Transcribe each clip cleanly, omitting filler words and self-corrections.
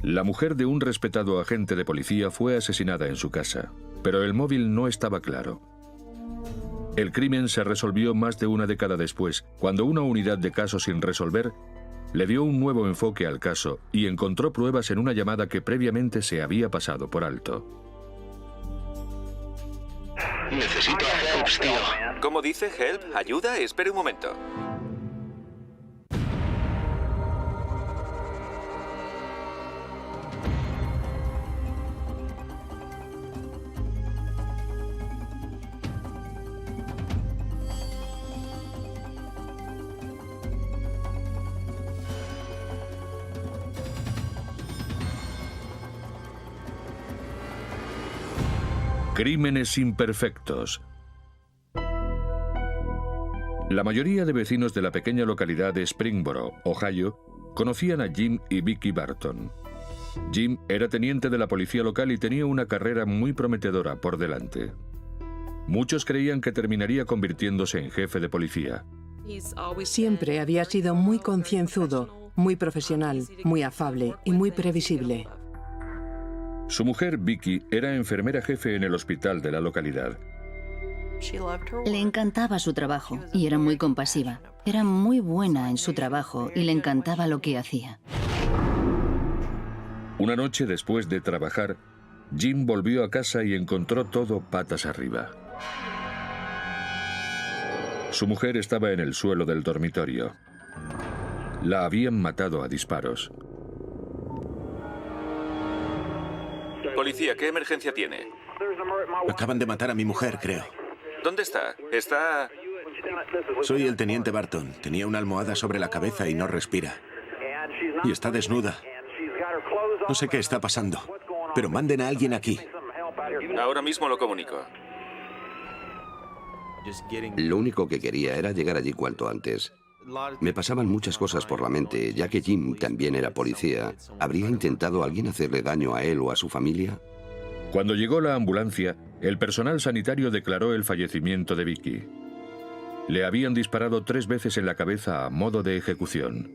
La mujer de un respetado agente de policía fue asesinada en su casa, pero el móvil no estaba claro. El crimen se resolvió más de una década después, cuando una unidad de casos sin resolver le dio un nuevo enfoque al caso y encontró pruebas en una llamada que previamente se había pasado por alto. Necesito a Helps, tío. ¿Cómo dice Help? ¿Ayuda? Espere un momento. Crímenes imperfectos. La mayoría de vecinos de la pequeña localidad de Springboro, Ohio, conocían a Jim y Vicky Barton. Jim era teniente de la policía local y tenía una carrera muy prometedora por delante. Muchos creían que terminaría convirtiéndose en jefe de policía. Siempre había sido muy concienzudo, muy profesional, muy afable y muy previsible. Su mujer, Vicky, era enfermera jefe en el hospital de la localidad. Le encantaba su trabajo y era muy compasiva. Era muy buena en su trabajo y le encantaba lo que hacía. Una noche después de trabajar, Jim volvió a casa y encontró todo patas arriba. Su mujer estaba en el suelo del dormitorio. La habían matado a disparos. Policía, ¿qué emergencia tiene? Acaban de matar a mi mujer, creo. ¿Dónde está? Está... Soy el teniente Barton. Tenía una almohada sobre la cabeza y no respira. Y está desnuda. No sé qué está pasando, pero manden a alguien aquí. Ahora mismo lo comunico. Lo único que quería era llegar allí cuanto antes. Me pasaban muchas cosas por la mente, ya que Jim también era policía. ¿Habría intentado alguien hacerle daño a él o a su familia? Cuando llegó la ambulancia, el personal sanitario declaró el fallecimiento de Vicky. Le habían disparado 3 veces en la cabeza a modo de ejecución.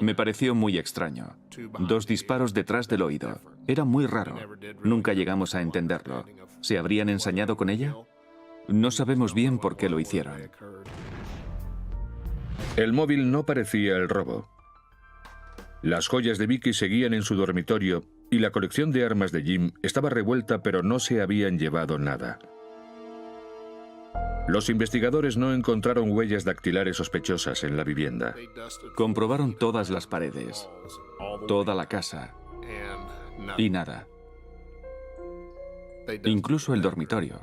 Me pareció muy extraño. 2 disparos detrás del oído. Era muy raro. Nunca llegamos a entenderlo. ¿Se habrían ensañado con ella? No sabemos bien por qué lo hicieron. El móvil no parecía el robo. Las joyas de Vicky seguían en su dormitorio y la colección de armas de Jim estaba revuelta, pero no se habían llevado nada. Los investigadores no encontraron huellas dactilares sospechosas en la vivienda. Comprobaron todas las paredes, toda la casa, y nada. Incluso el dormitorio.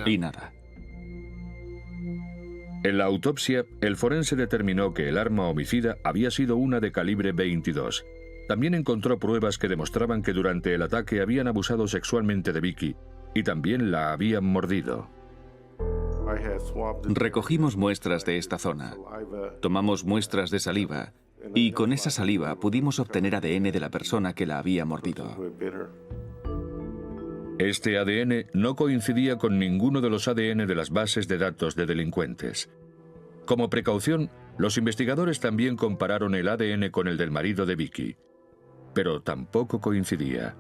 Y nada. En la autopsia, el forense determinó que el arma homicida había sido una de calibre 22. También encontró pruebas que demostraban que durante el ataque habían abusado sexualmente de Vicky y también la habían mordido. Recogimos muestras de esta zona. Tomamos muestras de saliva y con esa saliva pudimos obtener ADN de la persona que la había mordido. Este ADN no coincidía con ninguno de los ADN de las bases de datos de delincuentes. Como precaución, los investigadores también compararon el ADN con el del marido de Vicky, pero tampoco coincidía.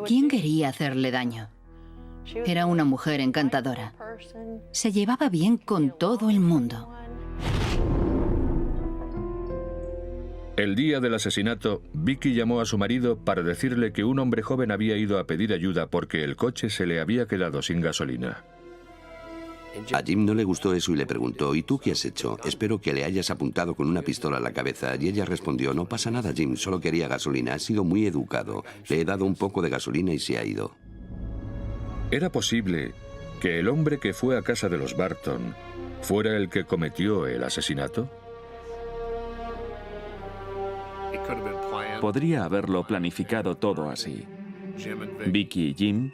¿Quién quería hacerle daño? Era una mujer encantadora. Se llevaba bien con todo el mundo. El día del asesinato, Vicky llamó a su marido para decirle que un hombre joven había ido a pedir ayuda porque el coche se le había quedado sin gasolina. A Jim no le gustó eso y le preguntó, ¿y tú qué has hecho? Espero que le hayas apuntado con una pistola a la cabeza. Y ella respondió, no pasa nada, Jim, solo quería gasolina. Ha sido muy educado. Le he dado un poco de gasolina y se ha ido. ¿Era posible que el hombre que fue a casa de los Barton fuera el que cometió el asesinato? Podría haberlo planificado todo así. Vicky y Jim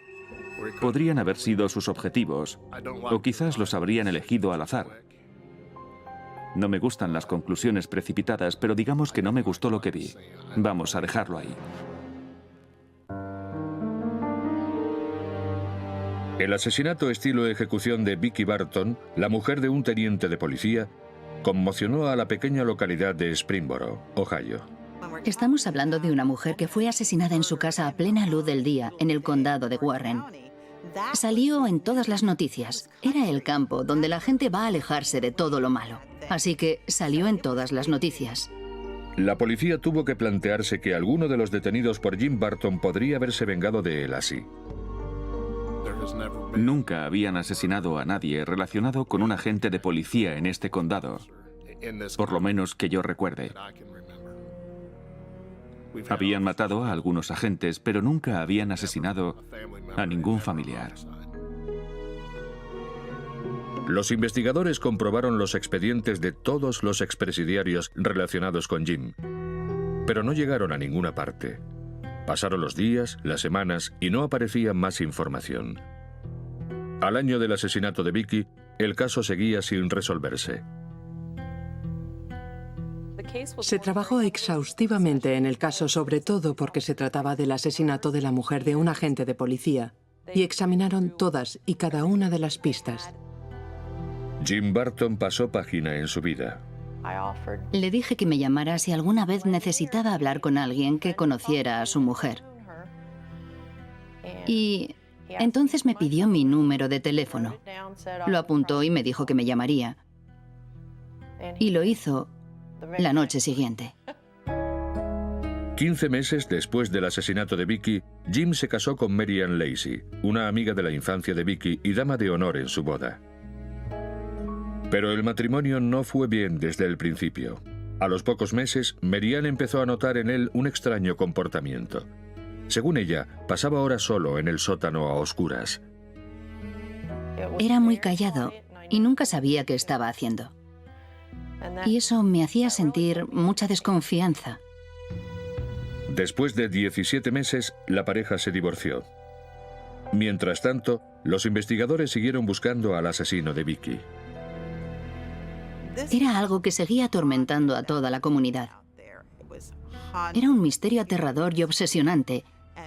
podrían haber sido sus objetivos, o quizás los habrían elegido al azar. No me gustan las conclusiones precipitadas, pero digamos que no me gustó lo que vi. Vamos a dejarlo ahí. El asesinato estilo ejecución de Vicky Barton, la mujer de un teniente de policía, conmocionó a la pequeña localidad de Springboro, Ohio. Estamos hablando de una mujer que fue asesinada en su casa a plena luz del día, en el condado de Warren. Salió en todas las noticias. Era el campo donde la gente va a alejarse de todo lo malo. Así que salió en todas las noticias. La policía tuvo que plantearse que alguno de los detenidos por Jim Burton podría haberse vengado de él así. Nunca habían asesinado a nadie relacionado con un agente de policía en este condado, por lo menos que yo recuerde. Habían matado a algunos agentes, pero nunca habían asesinado a ningún familiar. Los investigadores comprobaron los expedientes de todos los expresidiarios relacionados con Jim, pero no llegaron a ninguna parte. Pasaron los días, las semanas y no aparecía más información. Al año del asesinato de Vicky, el caso seguía sin resolverse. Se trabajó exhaustivamente en el caso, sobre todo porque se trataba del asesinato de la mujer de un agente de policía, y examinaron todas y cada una de las pistas. Jim Burton pasó página en su vida. Le dije que me llamara si alguna vez necesitaba hablar con alguien que conociera a su mujer. Y entonces me pidió mi número de teléfono. Lo apuntó y me dijo que me llamaría. Y lo hizo la noche siguiente. 15 meses después del asesinato de Vicky, Jim se casó con Mary Ann Lacey, una amiga de la infancia de Vicky y dama de honor en su boda. Pero el matrimonio no fue bien desde el principio. A los pocos meses, Mary Ann empezó a notar en él un extraño comportamiento. Según ella, pasaba horas solo en el sótano a oscuras. Era muy callado y nunca sabía qué estaba haciendo. Y eso me hacía sentir mucha desconfianza. Después de 17 meses, la pareja se divorció. Mientras tanto, los investigadores siguieron buscando al asesino de Vicky. Era algo que seguía atormentando a toda la comunidad. Era un misterio aterrador y obsesionante,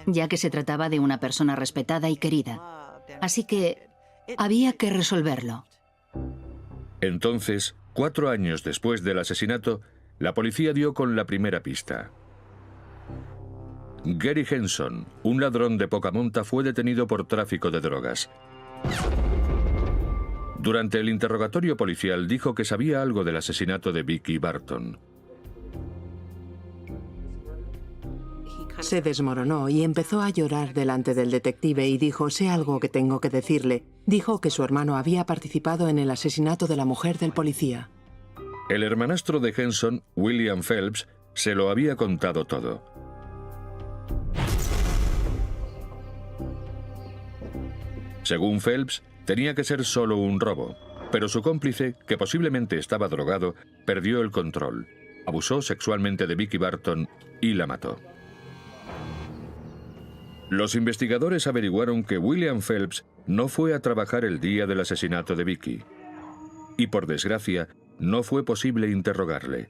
ya que se trataba de una persona respetada y querida. Así que había que resolverlo. Entonces, 4 años después del asesinato, la policía dio con la primera pista. Gary Henson, un ladrón de poca monta, fue detenido por tráfico de drogas. Durante el interrogatorio policial dijo que sabía algo del asesinato de Vicky Burton. Se desmoronó y empezó a llorar delante del detective y dijo: sé algo que tengo que decirle. Dijo que su hermano había participado en el asesinato de la mujer del policía. El hermanastro de Henson, William Phelps, se lo había contado todo. Según Phelps, tenía que ser solo un robo, pero su cómplice, que posiblemente estaba drogado, perdió el control, abusó sexualmente de Vicky Burton y la mató. Los investigadores averiguaron que William Phelps no fue a trabajar el día del asesinato de Vicky. Y por desgracia, no fue posible interrogarle.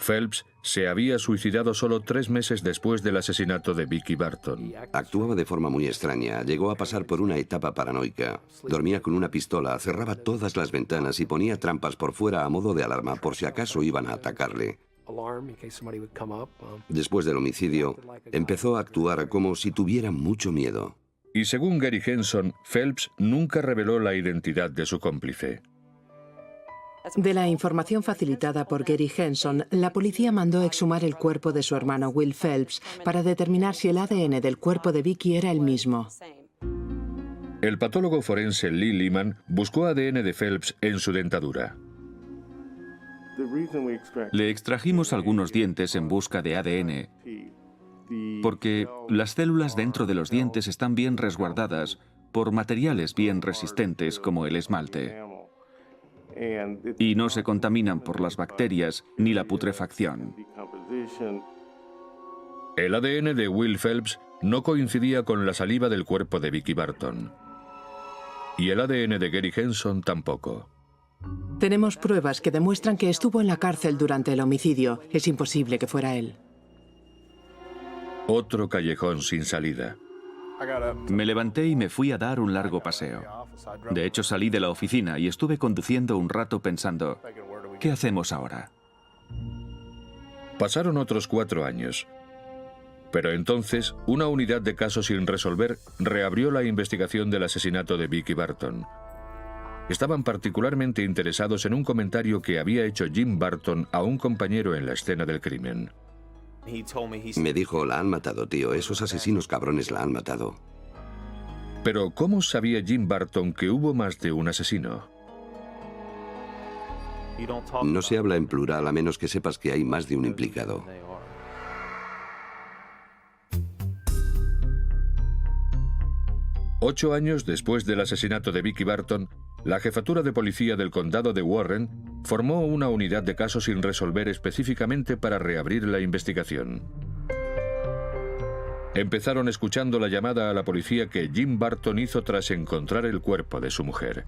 Phelps se había suicidado solo 3 meses después del asesinato de Vicky Burton. Actuaba de forma muy extraña. Llegó a pasar por una etapa paranoica. Dormía con una pistola, cerraba todas las ventanas y ponía trampas por fuera a modo de alarma por si acaso iban a atacarle. Después del homicidio, empezó a actuar como si tuviera mucho miedo. Y según Gary Henson, Phelps nunca reveló la identidad de su cómplice. De la información facilitada por Gary Henson, la policía mandó exhumar el cuerpo de su hermano Will Phelps para determinar si el ADN del cuerpo de Vicky era el mismo. El patólogo forense Lee Lehman buscó ADN de Phelps en su dentadura. Le extrajimos algunos dientes en busca de ADN, porque las células dentro de los dientes están bien resguardadas por materiales bien resistentes como el esmalte. Y no se contaminan por las bacterias ni la putrefacción. El ADN de Will Phelps no coincidía con la saliva del cuerpo de Vicky Burton. Y el ADN de Gary Henson tampoco. Tenemos pruebas que demuestran que estuvo en la cárcel durante el homicidio. Es imposible que fuera él. Otro callejón sin salida. Me levanté y me fui a dar un largo paseo. De hecho, salí de la oficina y estuve conduciendo un rato pensando, ¿qué hacemos ahora? Pasaron otros 4 años. Pero entonces, una unidad de casos sin resolver reabrió la investigación del asesinato de Vicky Barton. Estaban particularmente interesados en un comentario que había hecho Jim Barton a un compañero en la escena del crimen. Me dijo, la han matado, tío. Esos asesinos cabrones la han matado. Pero ¿cómo sabía Jim Barton que hubo más de un asesino? No se habla en plural a menos que sepas que hay más de un implicado. Ocho años después del asesinato de Vicky Barton, la jefatura de policía del condado de Warren formó una unidad de casos sin resolver específicamente para reabrir la investigación. Empezaron escuchando la llamada a la policía que Jim Barton hizo tras encontrar el cuerpo de su mujer.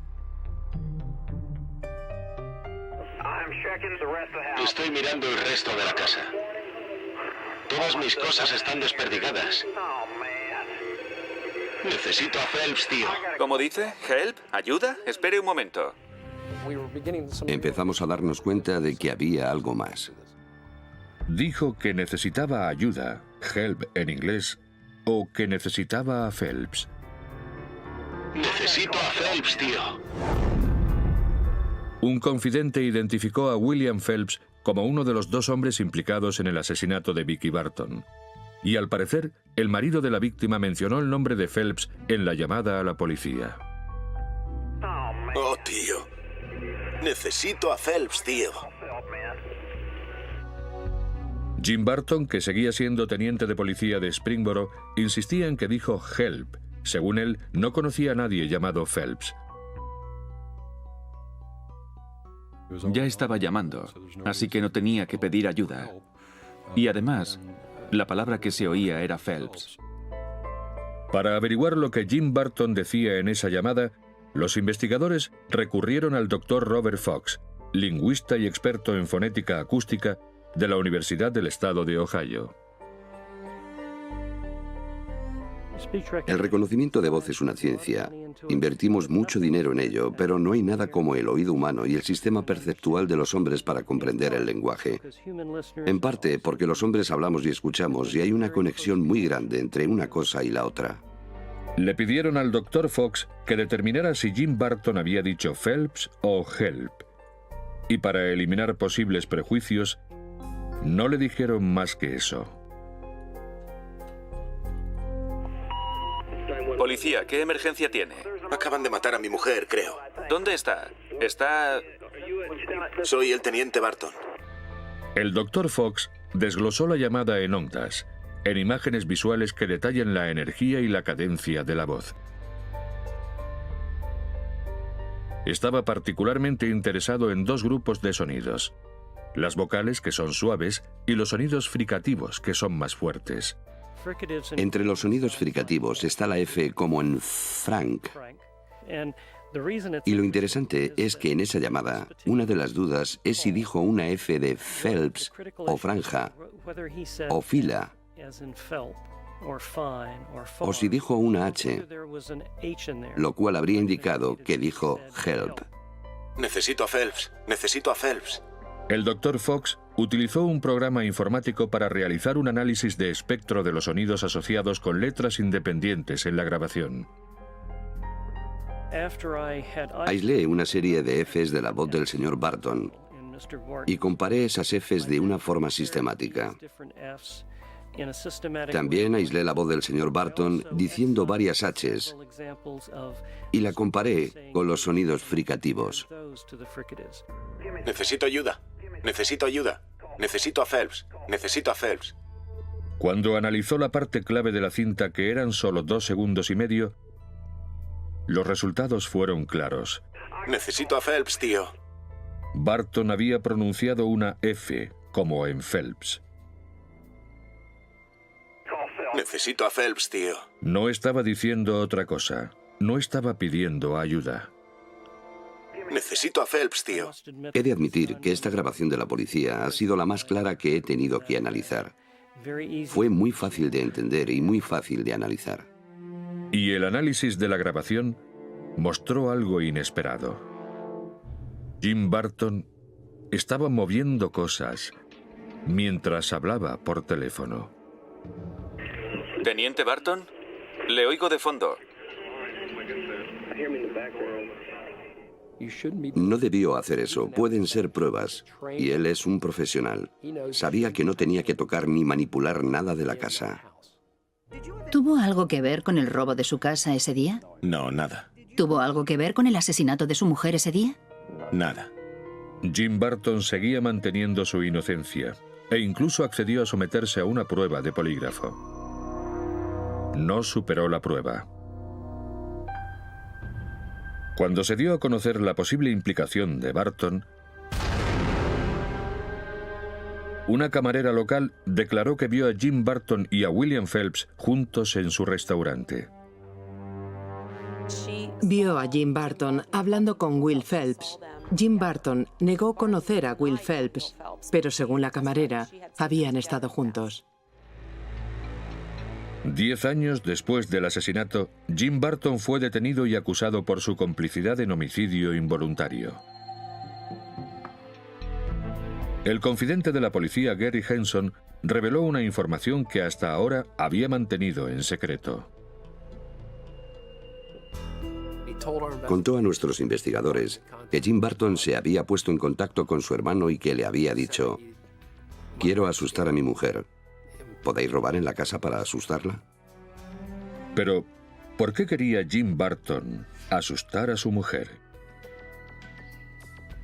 Estoy mirando el resto de la casa. Todas mis cosas están desperdigadas. Necesito a Phelps, tío. ¿Cómo dice? ¿Help? ¿Ayuda? Espere un momento. Empezamos a darnos cuenta de que había algo más. Dijo que necesitaba ayuda, help en inglés, o que necesitaba a Phelps. Necesito a Phelps, tío. Un confidente identificó a William Phelps como uno de los 2 hombres implicados en el asesinato de Vicky Barton. Y al parecer, el marido de la víctima mencionó el nombre de Phelps en la llamada a la policía. Oh, tío. Necesito a Phelps, tío. Jim Barton, que seguía siendo teniente de policía de Springboro, insistía en que dijo help. Según él, no conocía a nadie llamado Phelps. Ya estaba llamando, así que no tenía que pedir ayuda. Y además, la palabra que se oía era Phelps. Para averiguar lo que Jim Barton decía en esa llamada, los investigadores recurrieron al Dr. Robert Fox, lingüista y experto en fonética acústica de la Universidad del Estado de Ohio. El reconocimiento de voz es una ciencia. Invertimos mucho dinero en ello, pero no hay nada como el oído humano y el sistema perceptual de los hombres para comprender el lenguaje. En parte porque los hombres hablamos y escuchamos y hay una conexión muy grande entre una cosa y la otra. Le pidieron al Dr. Fox que determinara si Jim Barton había dicho Phelps o help. Y para eliminar posibles prejuicios, no le dijeron más que eso. Policía, ¿qué emergencia tiene? Acaban de matar a mi mujer, creo. ¿Dónde está? Está... Soy el teniente Barton. El Dr. Fox desglosó la llamada en ondas, en imágenes visuales que detallan la energía y la cadencia de la voz. Estaba particularmente interesado en 2 grupos de sonidos: las vocales, que son suaves, y los sonidos fricativos, que son más fuertes. Entre los sonidos fricativos está la F como en Frank. Y lo interesante es que en esa llamada, una de las dudas es si dijo una F de Phelps o franja o fila, o si dijo una H, lo cual habría indicado que dijo help. Necesito a Phelps. Necesito a Phelps. El Dr. Fox utilizó un programa informático para realizar un análisis de espectro de los sonidos asociados con letras independientes en la grabación. Aislé una serie de Fs de la voz del señor Barton y comparé esas Fs de una forma sistemática. También aislé la voz del señor Barton diciendo varias Hs y la comparé con los sonidos fricativos. Necesito ayuda. Necesito ayuda. Necesito a Phelps. Necesito a Phelps. Cuando analizó la parte clave de la cinta, que eran solo 2 segundos y medio, los resultados fueron claros. Necesito a Phelps, tío. Barton había pronunciado una F, como en Phelps. Necesito a Phelps, tío. No estaba diciendo otra cosa. No estaba pidiendo ayuda. Necesito a Phelps, tío. He de admitir que esta grabación de la policía ha sido la más clara que he tenido que analizar. Fue muy fácil de entender y muy fácil de analizar. Y el análisis de la grabación mostró algo inesperado. Jim Barton estaba moviendo cosas mientras hablaba por teléfono. Teniente Barton, le oigo de fondo. No debió hacer eso. Pueden ser pruebas. Y él es un profesional. Sabía que no tenía que tocar ni manipular nada de la casa. ¿Tuvo algo que ver con el robo de su casa ese día? No, nada. ¿Tuvo algo que ver con el asesinato de su mujer ese día? Nada. Jim Barton seguía manteniendo su inocencia e incluso accedió a someterse a una prueba de polígrafo. No superó la prueba. Cuando se dio a conocer la posible implicación de Barton, una camarera local declaró que vio a Jim Barton y a William Phelps juntos en su restaurante. Vio a Jim Barton hablando con Will Phelps. Jim Barton negó conocer a Will Phelps, pero según la camarera, habían estado juntos. 10 años después del asesinato, Jim Barton fue detenido y acusado por su complicidad en homicidio involuntario. El confidente de la policía, Gary Henson, reveló una información que hasta ahora había mantenido en secreto. Contó a nuestros investigadores que Jim Barton se había puesto en contacto con su hermano y que le había dicho: quiero asustar a mi mujer. ¿Podéis robar en la casa para asustarla? Pero, ¿por qué quería Jim Barton asustar a su mujer?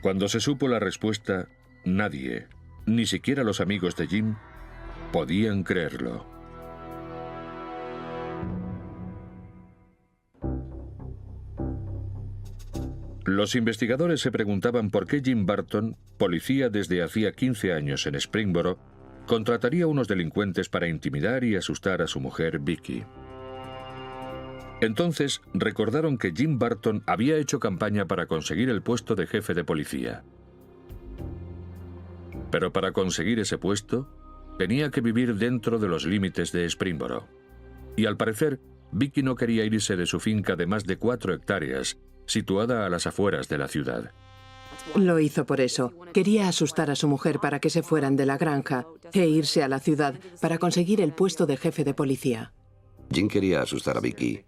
Cuando se supo la respuesta, nadie, ni siquiera los amigos de Jim, podían creerlo. Los investigadores se preguntaban por qué Jim Barton, policía desde hacía 15 años en Springboro, contrataría a unos delincuentes para intimidar y asustar a su mujer, Vicky. Entonces recordaron que Jim Barton había hecho campaña para conseguir el puesto de jefe de policía. Pero para conseguir ese puesto, tenía que vivir dentro de los límites de Springboro. Y al parecer, Vicky no quería irse de su finca de más de 4 hectáreas, situada a las afueras de la ciudad. Lo hizo por eso. Quería asustar a su mujer para que se fueran de la granja e irse a la ciudad para conseguir el puesto de jefe de policía. Jim quería asustar a Vicky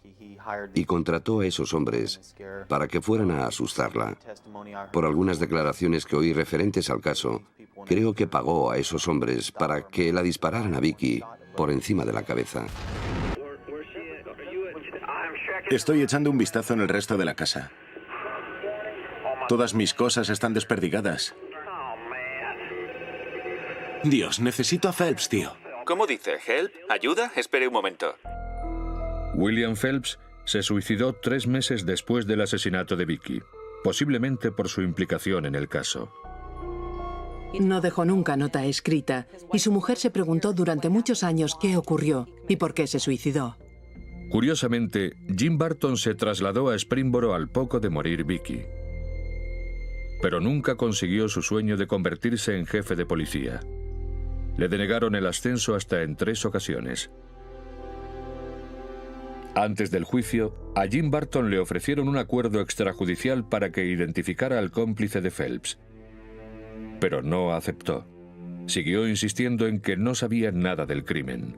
y contrató a esos hombres para que fueran a asustarla. Por algunas declaraciones que oí referentes al caso, creo que pagó a esos hombres para que la dispararan a Vicky por encima de la cabeza. Estoy echando un vistazo en el resto de la casa. Todas mis cosas están desperdigadas. Dios, necesito a Phelps, tío. ¿Cómo dice? ¿Help? ¿Ayuda? Espere un momento. William Phelps se suicidó 3 meses después del asesinato de Vicky, posiblemente por su implicación en el caso. No dejó nunca nota escrita y su mujer se preguntó durante muchos años qué ocurrió y por qué se suicidó. Curiosamente, Jim Barton se trasladó a Springboro al poco de morir Vicky. Pero nunca consiguió su sueño de convertirse en jefe de policía. Le denegaron el ascenso hasta en 3 ocasiones. Antes del juicio, a Jim Barton le ofrecieron un acuerdo extrajudicial para que identificara al cómplice de Phelps. Pero no aceptó. Siguió insistiendo en que no sabía nada del crimen.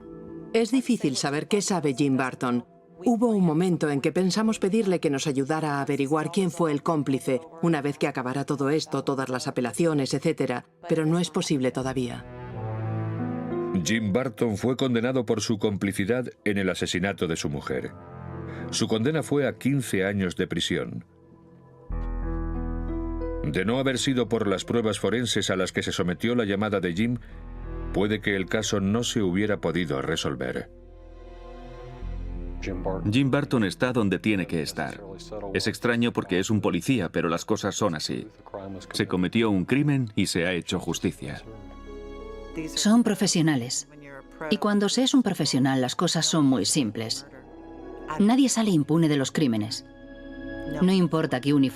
Es difícil saber qué sabe Jim Barton. Hubo un momento en que pensamos pedirle que nos ayudara a averiguar quién fue el cómplice, una vez que acabara todo esto, todas las apelaciones, etc., pero no es posible todavía. Jim Barton fue condenado por su complicidad en el asesinato de su mujer. Su condena fue a 15 años de prisión. De no haber sido por las pruebas forenses a las que se sometió la llamada de Jim, puede que el caso no se hubiera podido resolver. Jim Barton está donde tiene que estar. Es extraño porque es un policía, pero las cosas son así. Se cometió un crimen y se ha hecho justicia. Son profesionales. Y cuando se es un profesional, las cosas son muy simples. Nadie sale impune de los crímenes. No importa qué uniforme